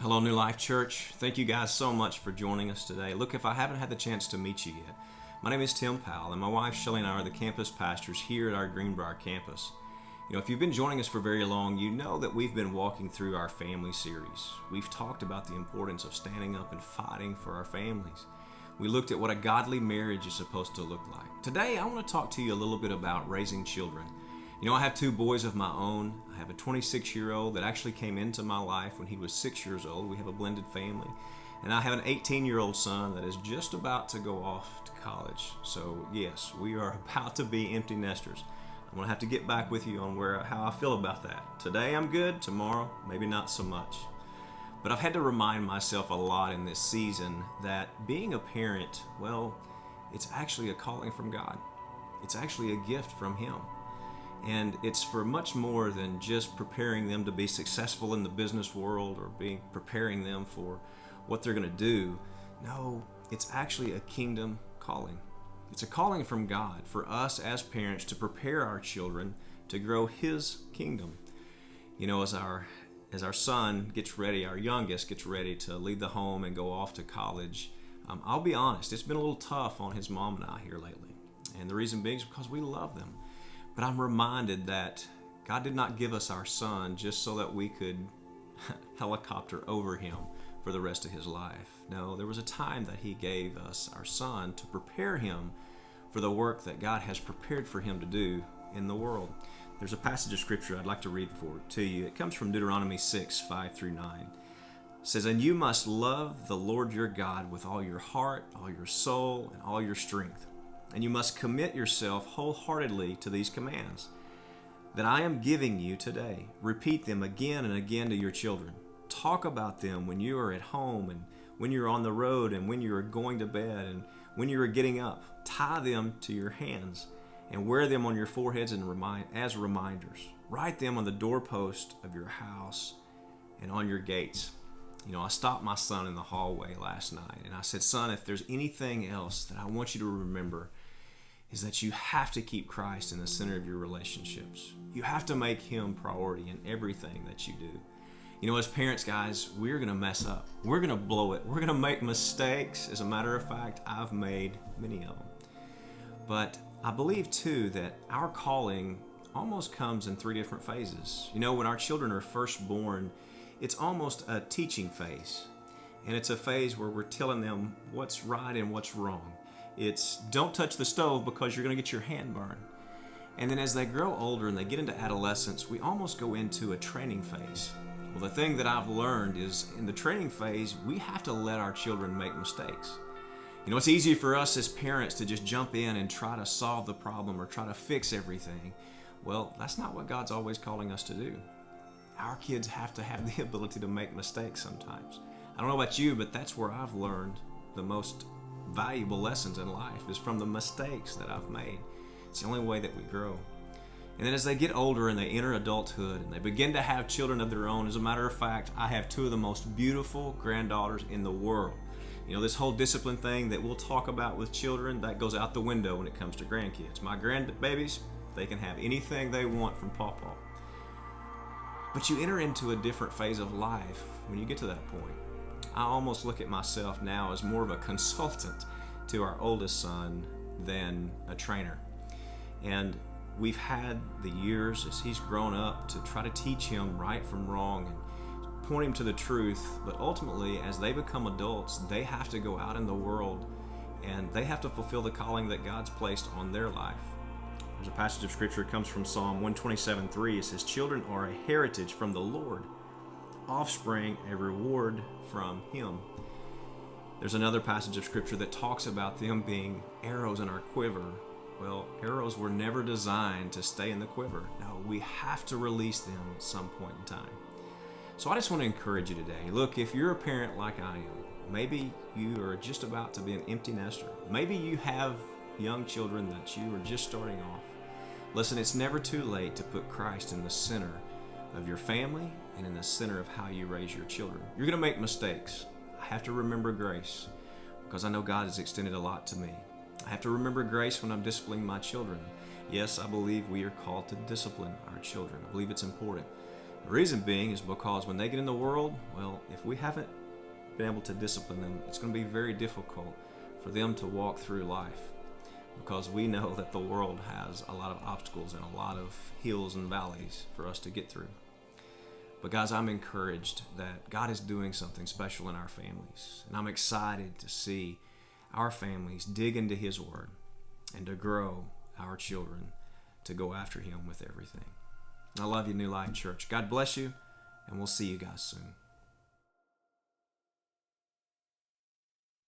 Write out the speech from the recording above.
Hello, New Life Church. Thank you guys so much for joining us today. Look, if I haven't had the chance to meet you yet, my name is Tim Powell, and my wife Shelly and I are the campus pastors here at our Greenbrier campus. You know, if you've been joining us for very long, you know that we've been walking through our family series. We've talked about the importance of standing up and fighting for our families. We looked at what a godly marriage is supposed to look like. Today, I want to talk to you a little bit about raising children. You know, I have two boys of my own. I have a 26-year-old that actually came into my life when he was 6 years old. We have a blended family. And I have an 18-year-old son that is just about to go off to college. So yes, we are about to be empty nesters. I'm going to have to get back with you on how I feel about that. Today I'm good, tomorrow maybe not so much. But I've had to remind myself a lot in this season that being a parent, well, it's actually a calling from God. It's actually a gift from Him. And it's for much more than just preparing them to be successful in the business world or preparing them for what they're going to do. No, it's actually a kingdom calling. It's a calling from God for us as parents to prepare our children to grow His kingdom. You know, as our son gets ready, our youngest gets ready to leave the home and go off to college, I'll be honest, it's been a little tough on his mom and I here lately. And the reason being is because we love them. But I'm reminded that God did not give us our son just so that we could helicopter over him for the rest of his life. No, there was a time that He gave us our son to prepare him for the work that God has prepared for him to do in the world. There's a passage of scripture I'd like to read to you. It comes from Deuteronomy 6, 5 through 9. It says, "And you must love the Lord your God with all your heart, all your soul, and all your strength. And you must commit yourself wholeheartedly to these commands that I am giving you today. Repeat them again and again to your children. Talk about them when you are at home and when you're on the road and when you are going to bed and when you are getting up. Tie them to your hands and wear them on your foreheads as reminders. Write them on the doorpost of your house and on your gates." You know, I stopped my son in the hallway last night and I said, "Son, if there's anything else that I want you to remember is that you have to keep Christ in the center of your relationships. You have to make Him priority in everything that you do." You know, as parents, guys, we're going to mess up. We're going to blow it. We're going to make mistakes. As a matter of fact, I've made many of them. But I believe, too, that our calling almost comes in three different phases. You know, when our children are first born, it's almost a teaching phase. And it's a phase where we're telling them what's right and what's wrong. It's don't touch the stove because you're going to get your hand burned. And then as they grow older and they get into adolescence, we almost go into a training phase. Well, the thing that I've learned is in the training phase, we have to let our children make mistakes. You know, it's easy for us as parents to just jump in and try to solve the problem or try to fix everything. Well, that's not what God's always calling us to do. Our kids have to have the ability to make mistakes sometimes. I don't know about you, but that's where I've learned the most valuable lessons in life is from the mistakes that I've made. It's the only way that we grow. And then as they get older and they enter adulthood and they begin to have children of their own, as a matter of fact, I have two of the most beautiful granddaughters in the world. You know, this whole discipline thing that we'll talk about with children, that goes out the window when it comes to grandkids. My grandbabies, they can have anything they want from Pawpaw. But you enter into a different phase of life when you get to that point. I almost look at myself now as more of a consultant to our oldest son than a trainer. And we've had the years as he's grown up to try to teach him right from wrong and point him to the truth. But ultimately, as they become adults, they have to go out in the world and they have to fulfill the calling that God's placed on their life. There's a passage of scripture that comes from Psalm 127:3. It says, "Children are a heritage from the Lord, offspring a reward from Him." There's another passage of scripture that talks about them being arrows in our quiver. Well, arrows were never designed to stay in the quiver. No, we have to release them at some point in time. So I just want to encourage you today. Look, if you're a parent like I am, maybe you are just about to be an empty nester. Maybe you have young children that you are just starting off. Listen, it's never too late to put Christ in the center of your family and in the center of how you raise your children. You're going to make mistakes. I have to remember grace because I know God has extended a lot to me. I have to remember grace when I'm disciplining my children. Yes, I believe we are called to discipline our children. I believe it's important. The reason being is because when they get in the world, well, if we haven't been able to discipline them, it's going to be very difficult for them to walk through life, because we know that the world has a lot of obstacles and a lot of hills and valleys for us to get through. But guys, I'm encouraged that God is doing something special in our families, and I'm excited to see our families dig into His Word and to grow our children to go after Him with everything. I love you, New Life Church. God bless you, and we'll see you guys soon.